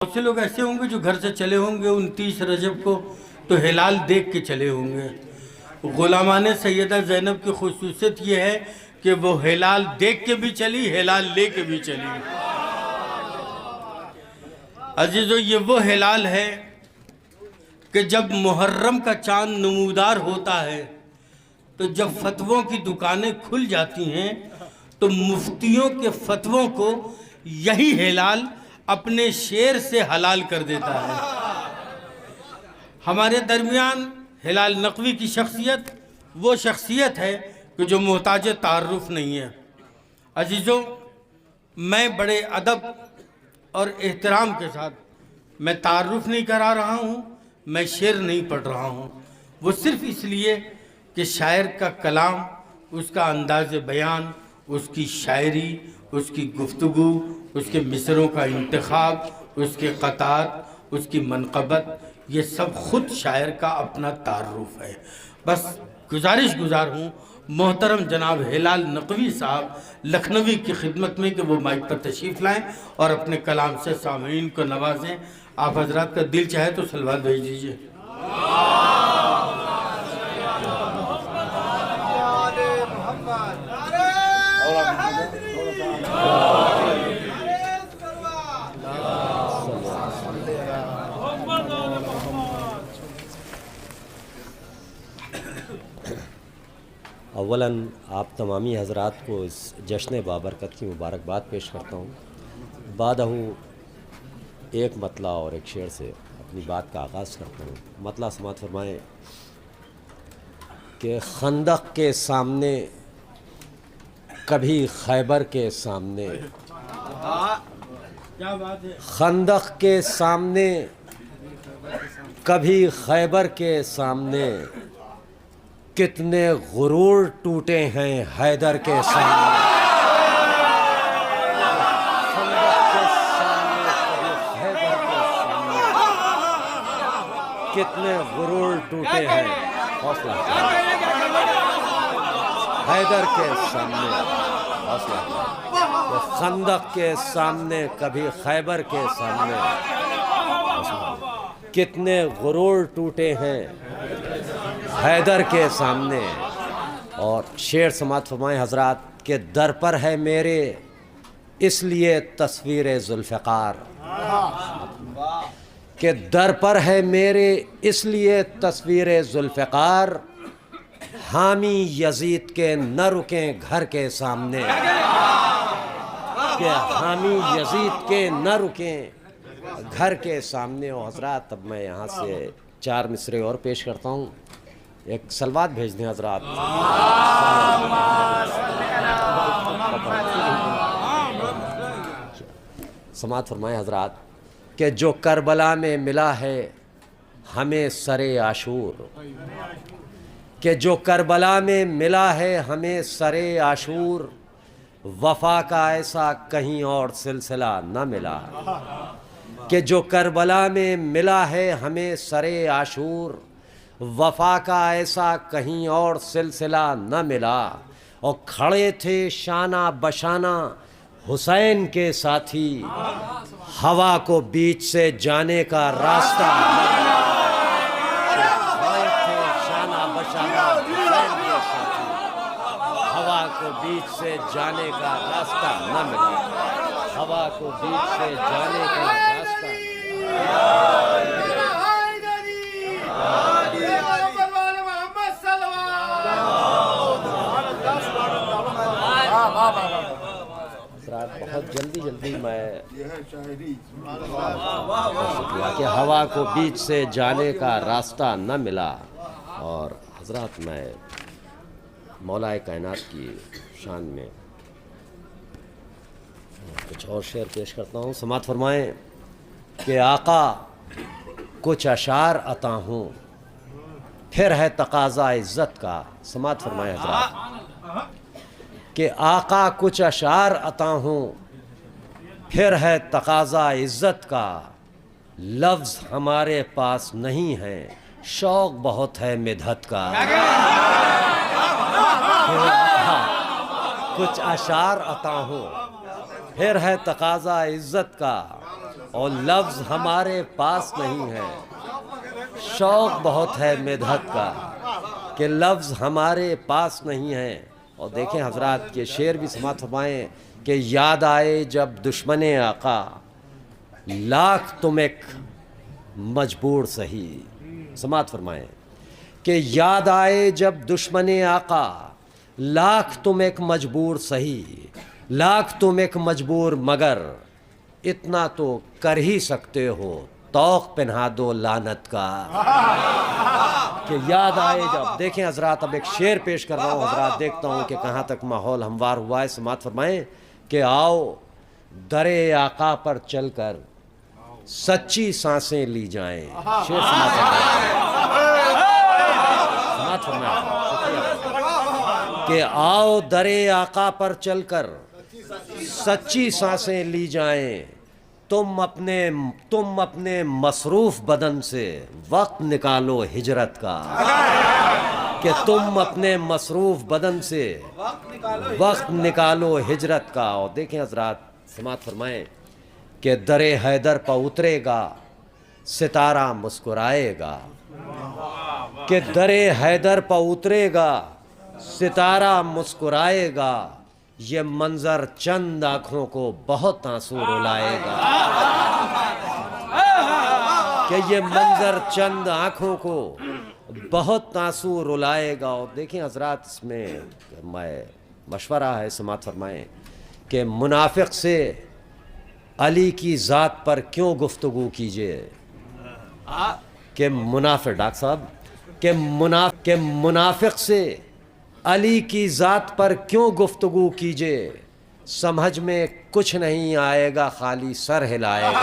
بہت سے لوگ ایسے ہوں گے جو گھر سے چلے ہوں گے 29 رجب کو تو ہلال دیکھ کے چلے ہوں گے۔ غلامان سیدہ زینب کی خصوصیت یہ ہے کہ وہ ہلال دیکھ کے بھی چلی، ہلال لے کے بھی چلی۔ عزیزو، یہ وہ ہلال ہے کہ جب محرم کا چاند نمودار ہوتا ہے تو جب فتووں کی دکانیں کھل جاتی ہیں تو مفتیوں کے فتووں کو یہی ہلال اپنے شیر سے حلال کر دیتا ہے۔ ہمارے درمیان ہلال نقوی کی شخصیت وہ شخصیت ہے کہ جو محتاج تعارف نہیں ہے۔ عزیزو، میں بڑے ادب اور احترام کے ساتھ میں تعارف نہیں کرا رہا ہوں، میں شعر نہیں پڑھ رہا ہوں، وہ صرف اس لیے کہ شاعر کا کلام، اس کا انداز بیان، اس کی شاعری، اس کی گفتگو، اس کے مصروں کا انتخاب، اس کے قطعات، اس کی منقبت، یہ سب خود شاعر کا اپنا تعارف ہے۔ بس گزار ہوں محترم جناب ہلال نقوی صاحب لکھنوی کی خدمت میں کہ وہ مائک پر تشریف لائیں اور اپنے کلام سے سامعین کو نوازیں۔ آپ حضرات کا دل چاہے تو صلوات بھیج دیجئے۔ اولاً آپ تمامی حضرات کو اس جشن بابرکت کی مبارکباد پیش کرتا ہوں۔ بعدہ ایک مطلع اور ایک شعر سے اپنی بات کا آغاز کرتا ہوں۔ مطلع سماعت فرمائیں کہ خندق کے سامنے کبھی خیبر کے سامنے، خندق کے سامنے کبھی خیبر کے سامنے، کتنے غرور ٹوٹے ہیں حیدر کے سامنے۔ کتنے غرور ٹوٹے ہیں حوصلہ حیدر کے سامنے، حوصلہ خندق کے سامنے کبھی خیبر کے سامنے، کتنے غرور ٹوٹے ہیں حیدر کے سامنے۔ اور شعر سماعت فرمائیں حضرات کہ در پر ہے میرے اس لیے تصویر ذوالفقار، کہ در پر ہے میرے اس لیے تصویر ذوالفقار، حامی یزید کے نہ رکیں گھر کے سامنے، کہ حامی یزید کے نہ رکیں گھر کے سامنے۔ اور حضرات اب میں یہاں سے 4 مصرے اور پیش کرتا ہوں، ایک صلوات بھیج دیں حضرات۔ سماعت فرمائیں حضرات کہ جو کربلا میں ملا ہے ہمیں سر عاشور، کہ جو کربلا میں ملا ہے ہمیں سر عاشور، وفا کا ایسا کہیں اور سلسلہ نہ ملا، کہ جو کربلا میں ملا ہے ہمیں سر عاشور، وفا کا ایسا کہیں اور سلسلہ نہ ملا۔ اور کھڑے تھے شانہ بشانہ حسین کے ساتھی، ہوا کو بیچ سے جانے کا راستہ نہ ملا، کھڑے تھے شانہ بشانہ حسین کے ساتھی، ہوا کو بیچ سے جانے کا راستہ نہ ملا، ہوا کو بیچ سے جانے کا راستہ بہت جلدی میں کہ ہوا کو بیچ سے جانے کا راستہ نہ ملا۔ اور حضرات میں مولا کائنات کی شان میں کچھ اور شعر پیش کرتا ہوں۔ سماعت فرمائیں کہ آقا کچھ اشعار عطا ہوں پھر ہے تقاضا عزت کا۔ سماعت فرمائیں حضرات کہ آقا کچھ اشعار عطا ہوں پھر ہے تقاضا عزت کا، لفظ ہمارے پاس نہیں ہے شوق بہت ہے مدحت کا۔ کچھ اشعار عطا ہوں پھر ہے تقاضا عزت کا، اور لفظ ہمارے پاس نہیں ہے. شوق بہت ہے مدحت کا کہ لفظ ہمارے پاس نہیں ہے. اور دیکھیں حضرات یہ شعر بھی سماعت فرمائیں کہ یاد آئے جب دشمن آقا لاکھ تم ایک مجبور سہی. سماعت فرمائیں کہ یاد آئے جب دشمن آقا لاکھ تم ایک مجبور سہی، لاکھ تم ایک مجبور مگر اتنا تو کر ہی سکتے ہو توق پہنا دو لعنت کا. کہ یاد آئے جب. دیکھیں حضرات اب ایک شعر پیش کر رہا ہوں حضرات، دیکھتا ہوں کہ کہاں تک ماحول ہموار ہوا ہے. سماعت فرمائیں کہ آؤ درے آقا پر چل کر سچی سانسیں لی جائیں. شعر سماعت فرمائیں کہ آؤ درے آقا پر چل کر سچی سانسیں لی جائیں. تم اپنے مصروف بدن سے وقت نکالو ہجرت کا. کہ تم اپنے مصروف بدن سے وقت نکالو ہجرت کا. اور دیکھیں حضرات سماعت فرمائیں کہ در حیدر پہ اترے گا ستارہ مسکرائے گا. کہ در حیدر پہ اترے گا ستارہ مسکرائے گا. یہ منظر چند آنکھوں کو بہت آنسو رلائے گا. کہ یہ منظر چند آنکھوں کو بہت آنسو رلائے گا. اور دیکھیں حضرات اس میں مشورہ ہے سماعت فرمائیں کہ منافق سے علی کی ذات پر کیوں گفتگو کیجئے. کہ منافق ڈاکٹر صاحب کہ منافق سے علی کی ذات پر کیوں گفتگو کیجئے. سمجھ میں کچھ نہیں آئے گا خالی سر ہلائے گا.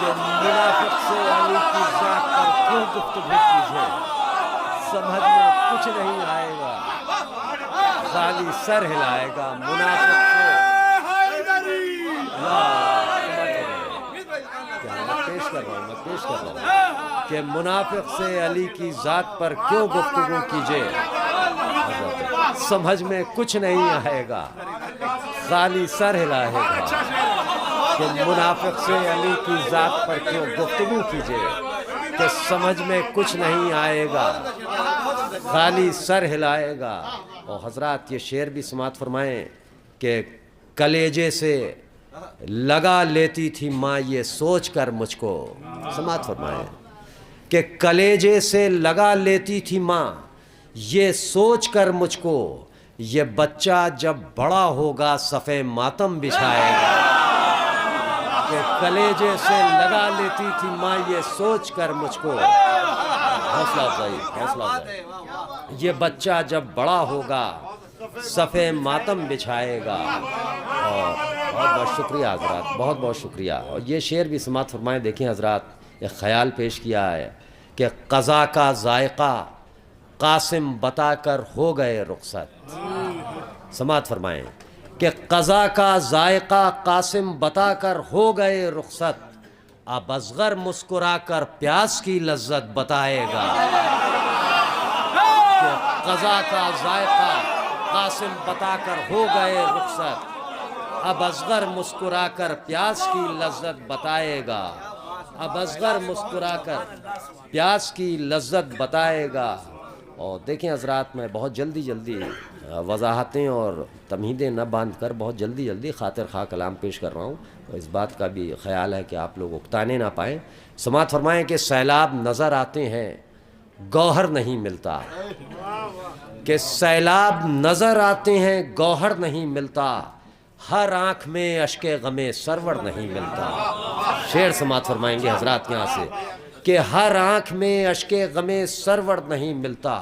کہ منافق سے علی کی ذات پر کیوں گفتگو کیجئے. سمجھ میں کچھ نہیں آئے گا خالی سر ہلائے گا. منافق سے پیش کر رہا ہوں کہ منافق سے علی کی ذات پر کیوں گفتگو کیجئے. سمجھ میں کچھ نہیں آئے گا خالی سر ہلائے گا. کہ منافق سے علی کی ذات پر کیوں گفتگو کیجئے. کہ سمجھ میں کچھ نہیں آئے گا خالی سر ہلائے گا. اور حضرات یہ شعر بھی سماعت فرمائیں کہ کلیجے سے لگا لیتی تھی ماں یہ سوچ کر مجھ کو. سماعت فرمائیں کہ کلیجے سے لگا لیتی تھی ماں یہ سوچ کر مجھ کو یہ بچہ جب بڑا ہوگا صفے ماتم بچھائے گا. کہ کلیجے سے لگا لیتی تھی ماں یہ سوچ کر مجھ کو. حوصلہ افزائی. یہ بچہ جب بڑا ہوگا صفے ماتم بچھائے گا. اور بہت بہت شکریہ حضرات، بہت بہت شکریہ. اور یہ شعر بھی سماعت فرمائیں. دیکھیں حضرات ایک خیال پیش کیا ہے کہ قضا کا ذائقہ قاسم بتا کر ہو گئے رخصت. سماعت فرمائیں کہ قضا کا ذائقہ قاسم بتا کر ہو گئے رخصت. اب اصغر مسکرا کر پیاس کی لذت بتائے گا. کہ قضا کا ذائقہ قاسم بتا کر ہو گئے رخصت. اب اصغر مسکرا کر پیاس کی لذت بتائے گا. اب اصغر مسکرا کر پیاس کی لذت بتائے گا. اور دیکھیں حضرات میں بہت جلدی وضاحتیں اور تمہیدیں نہ باندھ کر بہت جلدی خاطر خواہ کلام پیش کر رہا ہوں. اس بات کا بھی خیال ہے کہ آپ لوگ اکتانے نہ پائیں. سماعت فرمائیں کہ سیلاب نظر آتے ہیں گوہر نہیں ملتا. کہ سیلاب نظر آتے ہیں گوہر نہیں ملتا. ہر آنکھ میں اشک غم سرور نہیں ملتا. شعر سماعت فرمائیں گے حضرات یہاں سے کہ ہر آنکھ میں اشک غم سرور نہیں ملتا.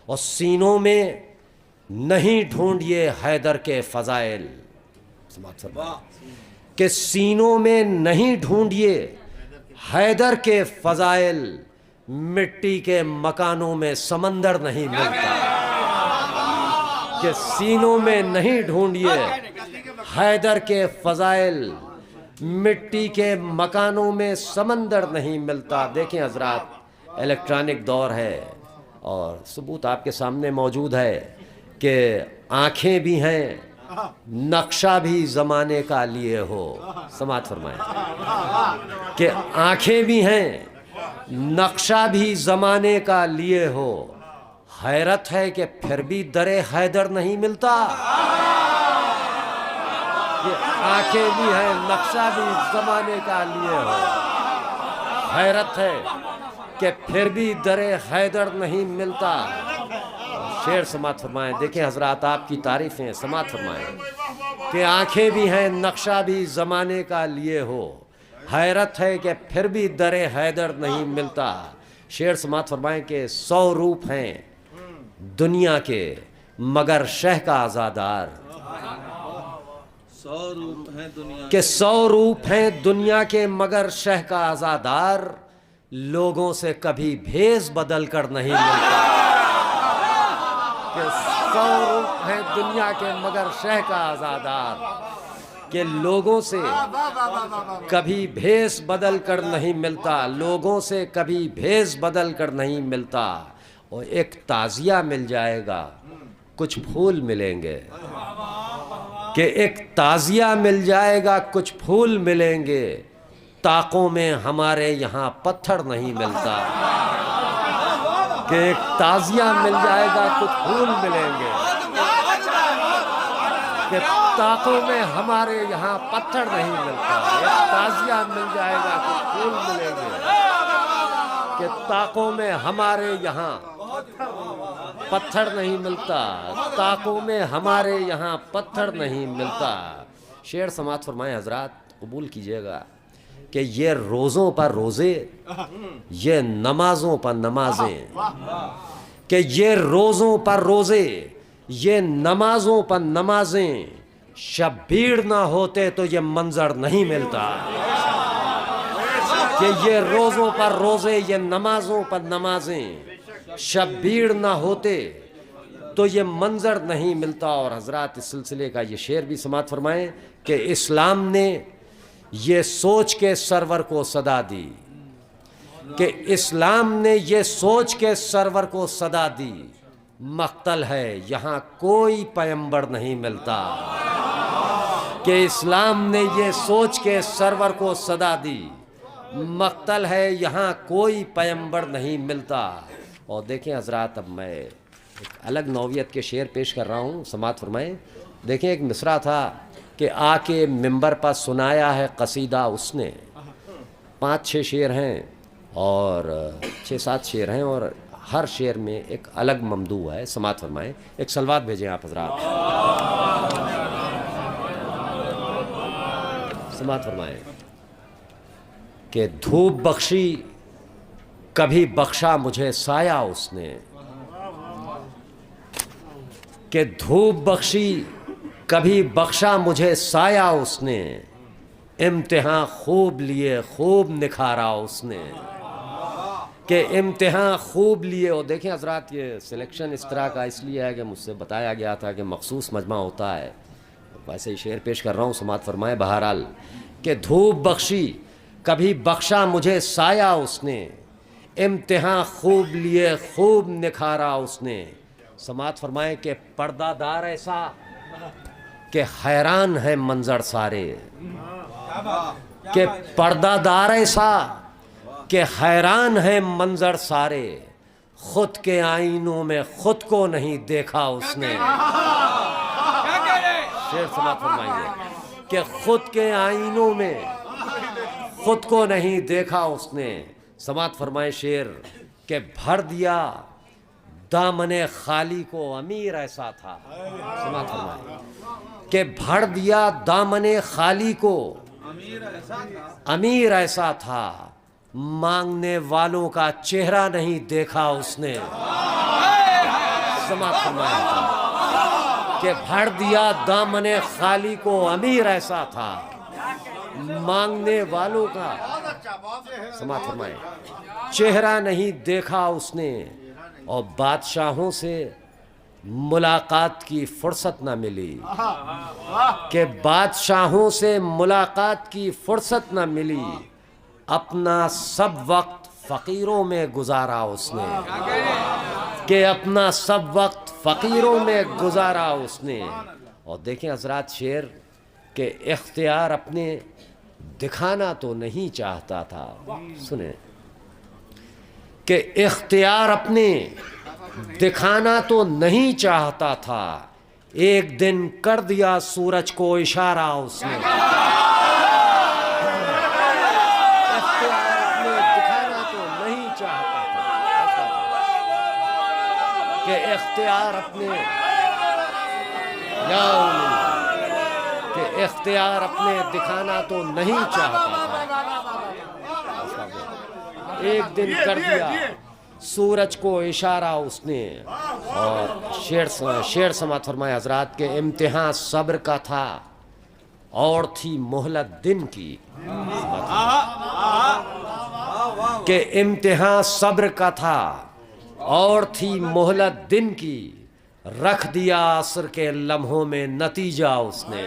اور سینوں میں نہیں ڈھونڈیے حیدر کے فضائل. سماعت فرمائیں کہ سینوں میں نہیں ڈھونڈیے حیدر کے فضائل. مٹی کے مکانوں میں سمندر نہیں ملتا. کہ سینوں میں نہیں ڈھونڈیے حیدر کے فضائل. مٹی کے مکانوں میں سمندر نہیں ملتا. دیکھیں حضرات الیکٹرانک دور ہے اور ثبوت آپ کے سامنے موجود ہے کہ آنکھیں بھی ہیں نقشہ بھی زمانے کا لیے ہو. سماعت فرمائیں کہ آنکھیں بھی ہیں نقشہ بھی زمانے کا لیے ہو. حیرت ہے کہ پھر بھی در حیدر نہیں ملتا. یہ آنکھیں بھی ہیں نقشہ بھی زمانے کا لیے ہو. حیرت ہے کہ پھر بھی در حیدر نہیں ملتا. شعر سماعت فرمائیں. دیکھیں حضرات آپ کی تعریفیں سماعت فرمائیں کہ آنکھیں بھی ہیں نقشہ بھی زمانے کا لیے ہو. حیرت ہے کہ پھر بھی در حیدر نہیں ملتا. شعر سماعت فرمائیں کہ 100 روپ ہیں دنیا کے مگر شہ کا آزادار. 100 روپ ہیں دنیا کہ 100 روپ ہیں دنیا کے مگر شہ کا آزادار. لوگوں سے کبھی بھیس بدل کر نہیں ملتا. کہ 100 روپ ہیں دنیا کے مگر شہ کا آزادار. کہ لوگوں سے کبھی بھیس بدل کر نہیں ملتا. لوگوں سے کبھی بھیس بدل کر نہیں ملتا. اور ایک تعزیہ مل جائے گا کچھ پھول ملیں گے. کہ ایک تعزیہ مل جائے گا کچھ پھول ملیں گے. طاقوں میں ہمارے یہاں پتھر نہیں ملتا. کہ ایک تعزیہ مل جائے گا کچھ پھول ملیں گے. کہ طاقوں میں ہمارے یہاں پتھر نہیں ملتا. ایک تعزیہ مل جائے گا کچھ پھول ملیں گے. کہ طاقوں میں ہمارے یہاں پتھر نہیں ملتا. طاقوں میں ہمارے یہاں پتھر نہیں ملتا. شعر سماعت فرمائیں حضرات قبول کیجئے گا کہ یہ روزوں پر روزے یہ نمازوں پر نمازیں. کہ یہ روزوں پر روزے یہ نمازوں پر نمازیں. شبیر نہ ہوتے تو یہ منظر نہیں ملتا. کہ یہ روزوں پر روزے یہ نمازوں پر نمازیں. شبیر نہ ہوتے تو یہ منظر نہیں ملتا. اور حضرات اس سلسلے کا یہ شعر بھی سماعت فرمائیں کہ اسلام نے یہ سوچ کے سرور کو صدا دی. کہ اسلام نے یہ سوچ کے سرور کو صدا دی. مقتل ہے یہاں کوئی پیمبر نہیں ملتا. کہ اسلام نے یہ سوچ کے سرور کو صدا دی. مقتل ہے یہاں کوئی پیمبر نہیں ملتا. اور دیکھیں حضرات اب میں ایک الگ نوعیت کے شعر پیش کر رہا ہوں سماعت فرمائیں. دیکھیں ایک مصرع تھا کہ آ کے ممبر پر سنایا ہے قصیدہ اس نے. 5-6 شعر ہیں اور 6-7 شعر ہیں اور ہر شعر میں ایک الگ ممدوح ہے. سماعت فرمائیں. ایک صلوات بھیجیں آپ حضرات. سماعت فرمائیں کہ دھوپ بخشی کبھی بخشا مجھے سایہ اس نے. کہ دھوپ بخشی کبھی بخشا مجھے سایہ اس نے. امتحان خوب لیے خوب نکھارا اس نے. کہ امتحان خوب لیے. اور دیکھیں حضرات یہ سلیکشن اس طرح کا اس لیے ہے کہ مجھ سے بتایا گیا تھا کہ مخصوص مجمع ہوتا ہے. ویسے ہی شعر پیش کر رہا ہوں سماعت فرمائے. بہرحال کہ دھوپ بخشی کبھی بخشا مجھے سایہ اس نے. امتحان خوب لیے خوب نکھارا اس نے. سماعت فرمائیں کہ پردہ دار ایسا کہ حیران ہے منظر سارے. کہ پردہ دار ایسا کہ حیران ہے منظر سارے. خود کے آئینوں میں خود کو نہیں دیکھا اس نے. شعر سماعت فرمائیے کہ خود کے آئینوں میں خود کو نہیں دیکھا اس نے. سماعت فرمائے شعر کہ بھر دیا دامن خالی کو امیر ایسا تھا. سماعت فرمائے کہ بھر دیا دامن خالی کو امیر ایسا تھا. مانگنے والوں کا چہرہ نہیں دیکھا اس نے. سماعت فرمائے کہ بھر دیا دامن خالی کو امیر ایسا تھا. مانگنے والوں کا سماعت فرمائے چہرہ نہیں دیکھا اس نے. اور بادشاہوں سے ملاقات کی فرصت نہ ملی. کہ بادشاہوں سے ملاقات کی فرصت نہ ملی. اپنا سب وقت فقیروں میں گزارا اس نے. کہ اپنا سب وقت فقیروں میں گزارا اس نے. اور دیکھیں حضرات شعر کہ اختیار اپنے دکھانا تو نہیں چاہتا تھا، سنیں کہ اختیار اپنے دکھانا تو نہیں چاہتا تھا، ایک دن کر دیا سورج کو اشارہ اس نے۔ اختیار اپنے دکھانا تو نہیں چاہتا تھا کہ اختیار اپنے کہ اختیار اپنے دکھانا تو نہیں چاہتا تھا، ایک دن کر دیا سورج کو اشارہ اس نے۔ اور شعر سماعت فرمائے حضرات کہ امتحان صبر کا تھا اور تھی مہلت دن کی، کہ امتحان صبر کا تھا اور تھی مہلت دن کی، رکھ دیا عصر کے لمحوں میں نتیجہ اس نے۔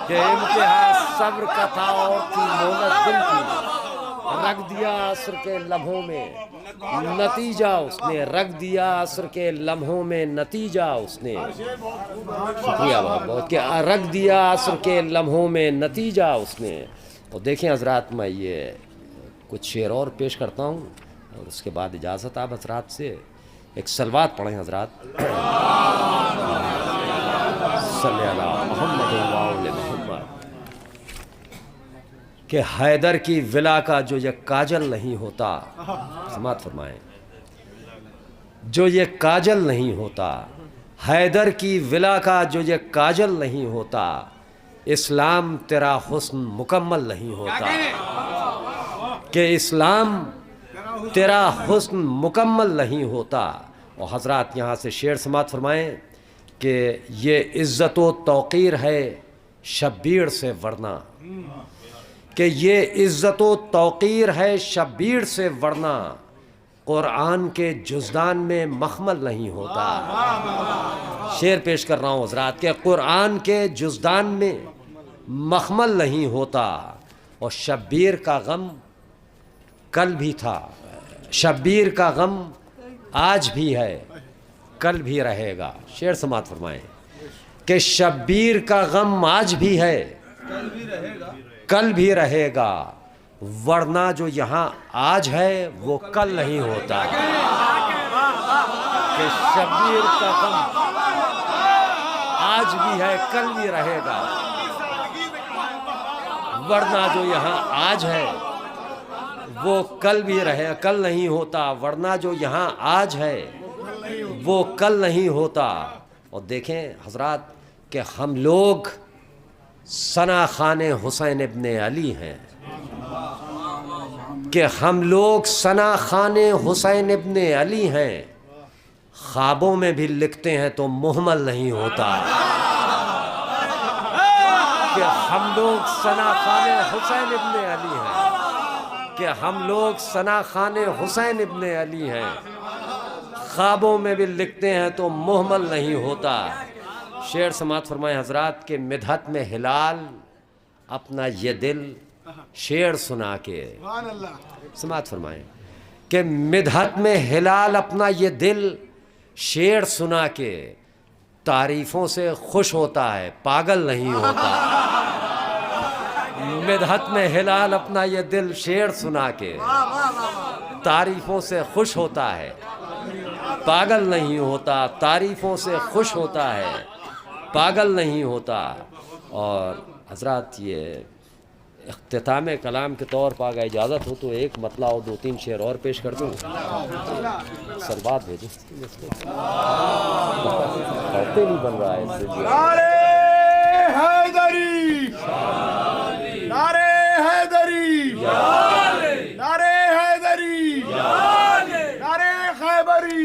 کہ امتحان صبر کا تھا اور تھی مہلت دن کی، رکھ دیا عصر کے لمحوں میں نتیجہ اس نے، رکھ دیا عصر کے لمحوں میں نتیجہ اس نے۔ شکریہ بہت بہت کہ رکھ دیا عصر کے لمحوں میں نتیجہ اس نے۔ اور دیکھیں حضرات میں یہ کچھ شعر اور پیش کرتا ہوں اور اس کے بعد اجازت آپ حضرات سے ایک صلوات پڑھیں حضرات۔ صلی اللہ محمد و آل محمد۔ کہ حیدر کی ولا کا جو یہ کاجل نہیں ہوتا، سماعت فرمائیں، جو یہ کاجل نہیں ہوتا، حیدر کی ولا کا جو یہ کاجل نہیں ہوتا، اسلام تیرا حسن مکمل نہیں ہوتا، کہ اسلام تیرا حسن مکمل نہیں ہوتا۔ اور حضرات یہاں سے شعر سماعت فرمائیں کہ یہ عزت و توقیر ہے شبیر سے ورنہ، کہ یہ عزت و توقیر ہے شبیر سے ورنہ، قرآن کے جزدان میں مخمل نہیں ہوتا۔ شعر پیش کر رہا ہوں حضرات کہ قرآن کے جزدان میں مخمل نہیں ہوتا، اور شبیر کا غم کل بھی تھا، شبیر کا غم آج بھی ہے، کل بھی رہے گا۔ شعر سماعت فرمائیں کہ شبیر کا غم آج بھی ہے، کل بھی رہے گا، ورنہ جو یہاں آج ہے وہ کل نہیں ہوتا۔ کہ شبیر کا غم آج بھی ہے، کل بھی رہے گا، ورنہ جو یہاں آج ہے وہ کل بھی رہے، کل نہیں ہوتا، ورنہ جو یہاں آج ہے وہ کل نہیں ہوتا۔ اور دیکھیں حضرات کہ ہم لوگ ثنا خوان حسین ابن علی ہیں، کہ ہم لوگ ثنا خوان حسین ابن علی ہیں، خوابوں میں بھی لکھتے ہیں تو مہمل نہیں ہوتا۔ کہ ہم لوگ ثنا خوان حسین ابن علی ہیں، کہ ہم لوگ ثنا خوان حسین ابن علی ہیں، خوابوں میں بھی لکھتے ہیں تو مہمل نہیں ہوتا۔ شعر سماعت فرمائے حضرات کہ مدحت میں ہلال اپنا یہ دل شعر سنا کے، سماعت فرمائیں کہ مدحت میں ہلال اپنا یہ دل شعر سنا کے، تعریفوں سے خوش ہوتا ہے، پاگل نہیں ہوتا۔ مدحت میں ہلال اپنا یہ دل شعر سنا کے، تعریفوں سے خوش ہوتا ہے، پاگل نہیں ہوتا، تعریفوں سے خوش ہوتا ہے، پاگل نہیں ہوتا۔ اور حضرات یہ اختتام کلام کے طور پر اگر اجازت ہو تو ایک مطلع اور 2-3 شعر اور پیش کر دوں۔ سلوات بھیجو، کرتے نہیں بن رہا ہے اس سے۔ نعرے حیدری، نعرے حیدری، نعرے حیدری، نعرے خیبری۔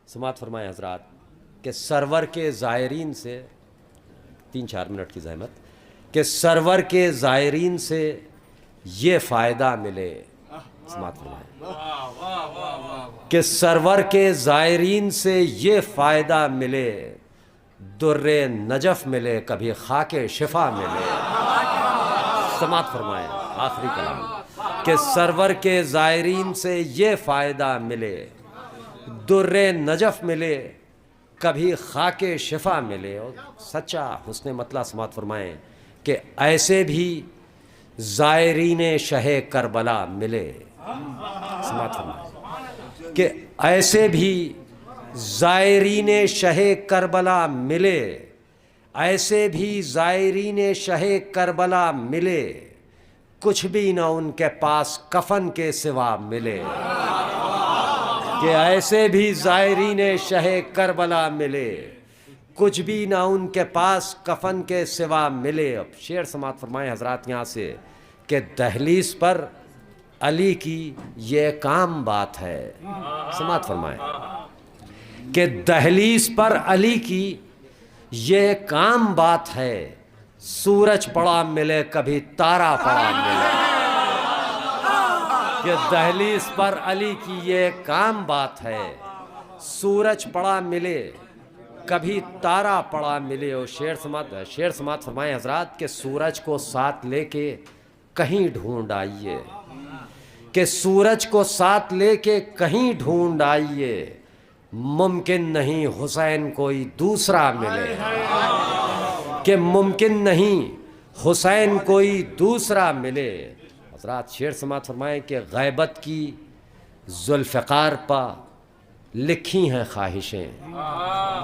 سماعت فرمائیں حضرات کہ سرور کے زائرین سے 3-4 منٹ کی زحمت، کہ سرور کے زائرین سے یہ فائدہ ملے، سماعت فرمائیں کہ سرور کے زائرین سے یہ فائدہ ملے، در نجف ملے کبھی خاک شفا ملے۔ سماعت فرمائیں آخری کلام کہ سرور کے زائرین سے یہ فائدہ ملے، در نجف ملے کبھی خاک شفا ملے. اور سچا حسن مطلع سماعت فرمائیں کہ ایسے بھی زائرین شہ کربلا ملے. سماعت فرمائیں کہ ایسے بھی زائرین شہ کربلا ملے, ایسے بھی زائرین شہ کربلا ملے, کچھ بھی نہ ان کے پاس کفن کے سوا ملے. کہ ایسے بھی زائرین شہ کربلا ملے, کچھ بھی نہ ان کے پاس کفن کے سوا ملے. اب شعر سماعت فرمائیں حضرات یہاں سے کہ دہلیز پر علی کی یہ ایک عام بات ہے. سماعت فرمائیں کہ دہلیز پر علی کی یہ ایک عام بات ہے, سورج پڑا ملے کبھی تارا پڑا ملے. کہ دہلیز پر علی کی یہ ایک عام بات ہے, سورج پڑا ملے کبھی تارا پڑا ملے. اور شعر سماعت فرمائیں حضرات کہ سورج کو ساتھ لے کے کہیں ڈھونڈ آئیے, کہ سورج کو ساتھ لے کے کہیں ڈھونڈ آئیے, ممکن نہیں حسین کوئی دوسرا ملے. کہ ممکن نہیں حسین کوئی دوسرا ملے. حضرات شعر سماعت فرمائیں کہ غیبت کی ذوالفقار پا لکھی ہیں خواہشیں.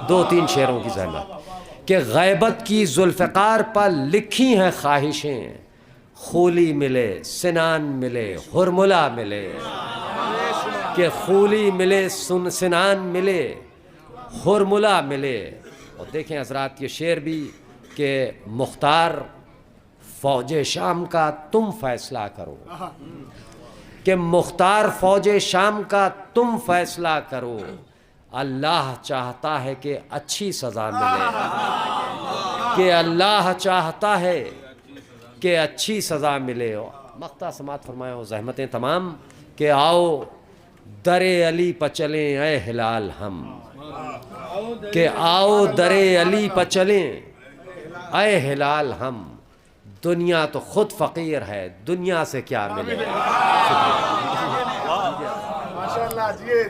2-3 شعروں کی زحمت کہ غیبت کی ذوالفقار پا لکھی ہیں خواہشیں, خولی ملے سنان ملے ہرملا ملے. کہ خولی ملے سنان ملے ہرملا ملے. اور دیکھیں حضرات یہ شعر بھی کہ مختار فوج شام کا تم فیصلہ کرو, کہ مختار فوج شام کا تم فیصلہ کرو, اللہ چاہتا ہے کہ اچھی سزا ملے. کہ اللہ چاہتا ہے کہ اچھی سزا ملے. مقطع سماعت فرمائے ہو زحمتیں تمام کہ آؤ در علی پہ چلیں اے ہلال ہم. کہ آؤ در علی پہ چلیں اے ہلال ہم, دنیا تو خود فقیر ہے دنیا سے کیا ملے. ماشاءاللہ. جیے